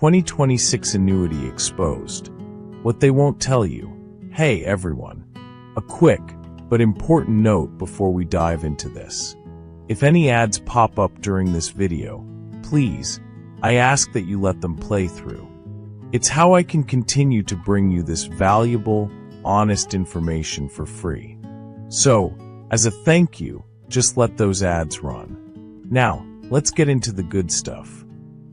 2026 Annuity Exposed. What they won't tell you. Hey everyone. A quick but important note before we dive into this. If any ads pop up during this video, please, I ask that you let them play through. It's how I can continue to bring you this valuable, honest information for free. So, as a thank you, just let those ads run. Now, let's get into the good stuff.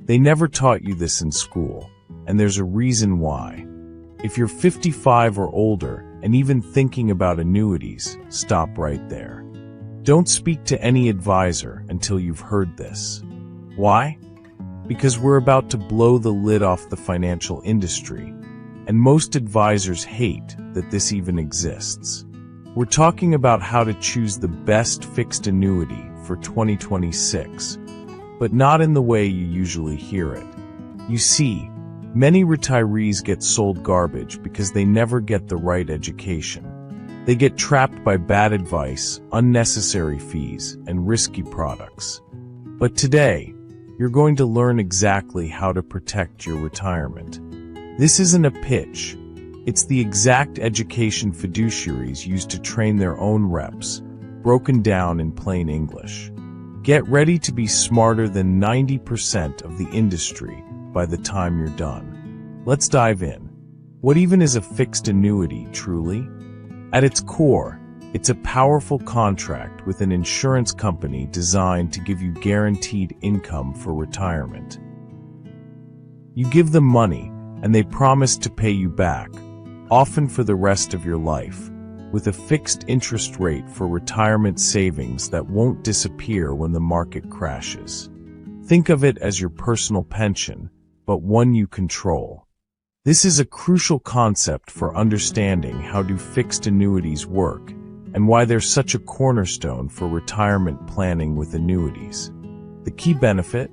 They never taught you this in school, and there's a reason why. If you're 55 or older and even thinking about annuities, stop right there. Don't speak to any advisor until you've heard this. Why? Because we're about to blow the lid off the financial industry, and most advisors hate that this even exists. We're talking about how to choose the best fixed annuity for 2026, but not in the way you usually hear it. You see, many retirees get sold garbage because they never get the right education. They get trapped by bad advice, unnecessary fees, and risky products. But today, you're going to learn exactly how to protect your retirement. This isn't a pitch. It's the exact education fiduciaries use to train their own reps, broken down in plain English. Get ready to be smarter than 90% of the industry by the time you're done. Let's dive in. What even is a fixed annuity, truly? At its core, it's a powerful contract with an insurance company designed to give you guaranteed income for retirement. You give them money, and they promise to pay you back, often for the rest of your life, with a fixed interest rate for retirement savings that won't disappear when the market crashes. Think of it as your personal pension, but one you control. This is a crucial concept for understanding how do fixed annuities work and why they're such a cornerstone for retirement planning with annuities. The key benefit?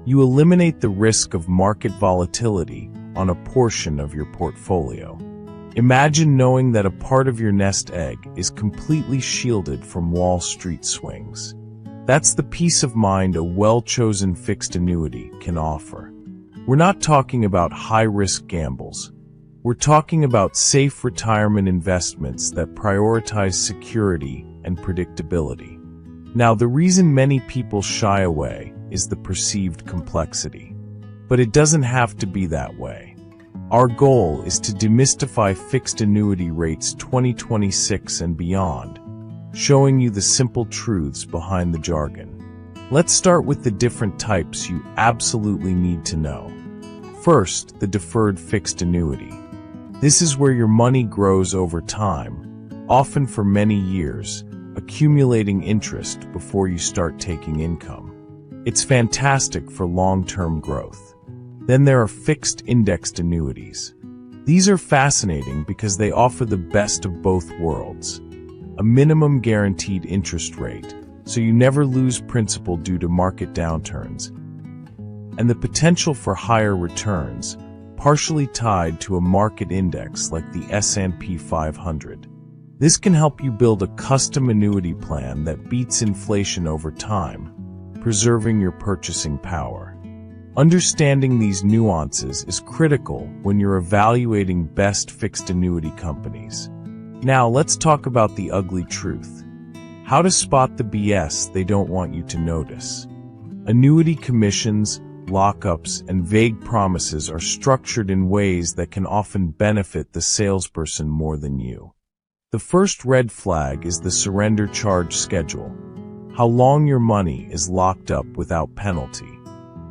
You eliminate the risk of market volatility on a portion of your portfolio. Imagine knowing that a part of your nest egg is completely shielded from Wall Street swings. That's the peace of mind a well-chosen fixed annuity can offer. We're not talking about high-risk gambles. We're talking about safe retirement investments that prioritize security and predictability. Now, the reason many people shy away is the perceived complexity. But it doesn't have to be that way. Our goal is to demystify fixed annuity rates 2026 and beyond, showing you the simple truths behind the jargon. Let's start with the different types you absolutely need to know. First, the deferred fixed annuity. This is where your money grows over time, often for many years, accumulating interest before you start taking income. It's fantastic for long-term growth. Then there are fixed indexed annuities. These are fascinating because they offer the best of both worlds. A minimum guaranteed interest rate, so you never lose principal due to market downturns, and the potential for higher returns, partially tied to a market index like the S&P 500. This can help you build a custom annuity plan that beats inflation over time, preserving your purchasing power. Understanding these nuances is critical when you're evaluating best fixed annuity companies. Now let's talk about the ugly truth. How to spot the BS they don't want you to notice. Annuity commissions, lockups, and vague promises are structured in ways that can often benefit the salesperson more than you. The first red flag is the surrender charge schedule. How long your money is locked up without penalty.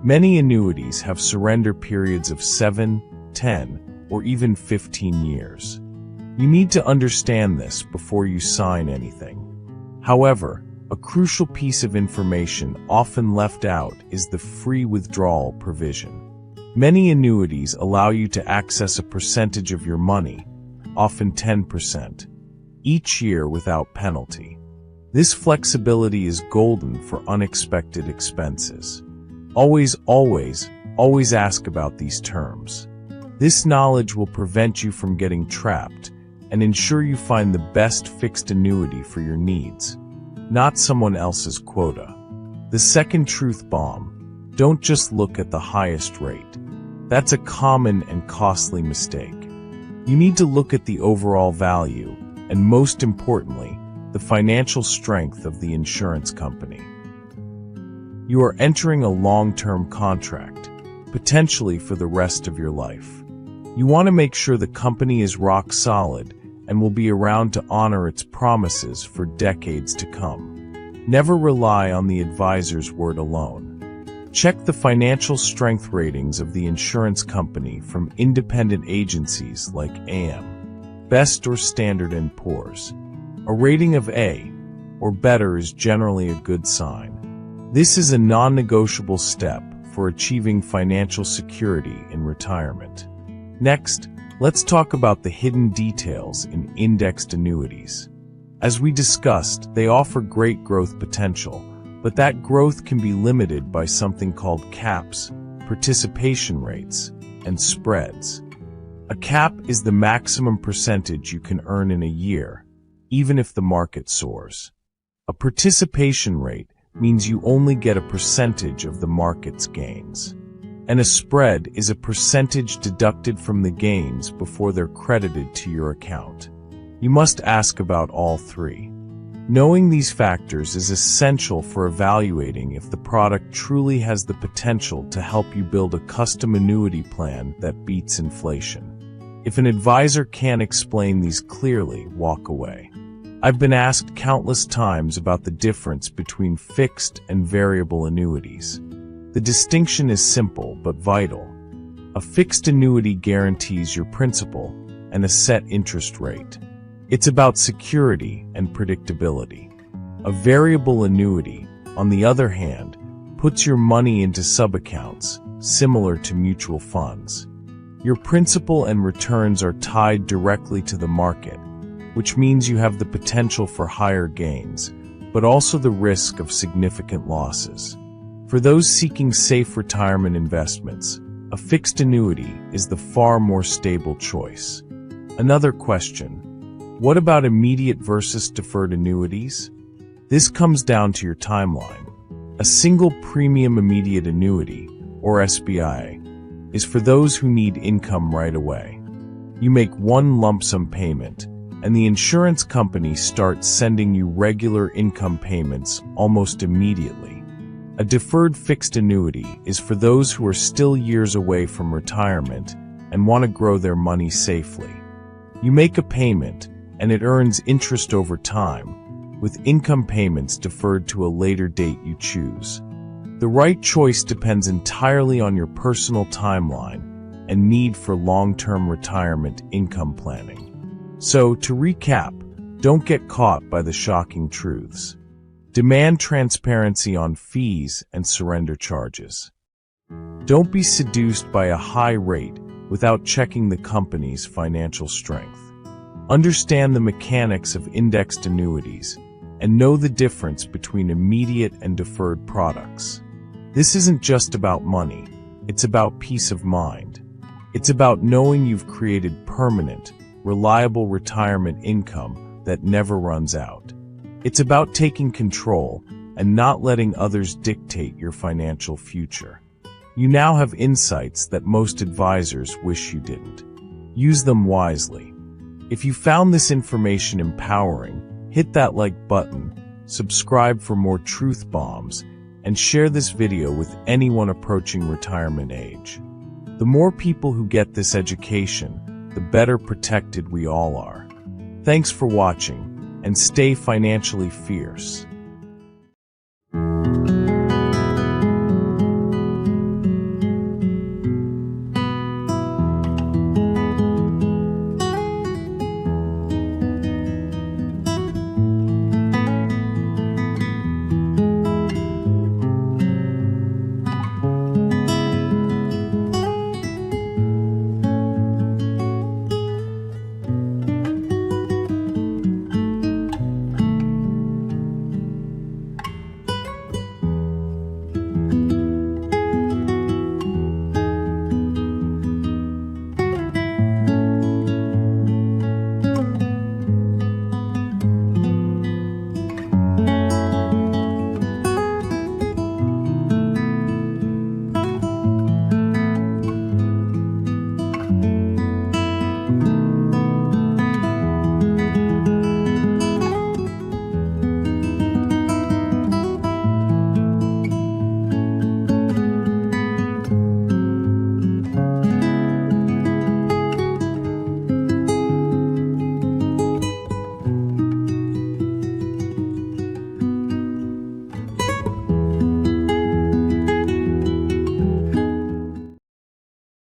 Many annuities have surrender periods of 7, 10, or even 15 years. You need to understand this before you sign anything. However, a crucial piece of information often left out is the free withdrawal provision. Many annuities allow you to access a percentage of your money, often 10%, each year without penalty. This flexibility is golden for unexpected expenses. Always ask about these terms. This knowledge will prevent you from getting trapped and ensure you find the best fixed annuity for your needs, not someone else's quota. The second truth bomb: don't just look at the highest rate. That's a common and costly mistake. You need to look at the overall value, and most importantly, the financial strength of the insurance company. You are entering a long-term contract, potentially for the rest of your life. You want to make sure the company is rock solid and will be around to honor its promises for decades to come. Never rely on the advisor's word alone. Check the financial strength ratings of the insurance company from independent agencies like AM Best or Standard & Poor's. A rating of A or better is generally a good sign. This is a non-negotiable step for achieving financial security in retirement. Next, let's talk about the hidden details in indexed annuities. As we discussed, they offer great growth potential, but that growth can be limited by something called caps, participation rates, and spreads. A cap is the maximum percentage you can earn in a year, even if the market soars. A participation rate means you only get a percentage of the market's gains. And a spread is a percentage deducted from the gains before they're credited to your account. You must ask about all three. Knowing these factors is essential for evaluating if the product truly has the potential to help you build a custom annuity plan that beats inflation. If an advisor can't explain these clearly, walk away. I've been asked countless times about the difference between fixed and variable annuities. The distinction is simple but vital. A fixed annuity guarantees your principal and a set interest rate. It's about security and predictability. A variable annuity, on the other hand, puts your money into sub-accounts, similar to mutual funds. Your principal and returns are tied directly to the market, which means you have the potential for higher gains, but also the risk of significant losses. For those seeking safe retirement investments, a fixed annuity is the far more stable choice. Another question: what about immediate versus deferred annuities? This comes down to your timeline. A single premium immediate annuity, or SBI, is for those who need income right away. You make one lump sum payment, and the insurance company starts sending you regular income payments almost immediately. A deferred fixed annuity is for those who are still years away from retirement and want to grow their money safely. You make a payment, and it earns interest over time, with income payments deferred to a later date you choose. The right choice depends entirely on your personal timeline and need for long-term retirement income planning. So, to recap, don't get caught by the shocking truths. Demand transparency on fees and surrender charges. Don't be seduced by a high rate without checking the company's financial strength. Understand the mechanics of indexed annuities and know the difference between immediate and deferred products. This isn't just about money, it's about peace of mind. It's about knowing you've created permanent, reliable retirement income that never runs out. It's about taking control and not letting others dictate your financial future. You now have insights that most advisors wish you didn't. Use them wisely. If you found this information empowering, hit that like button, subscribe for more truth bombs, and share this video with anyone approaching retirement age. The more people who get this education, the better protected we all are. Thanks for watching, and stay financially fierce.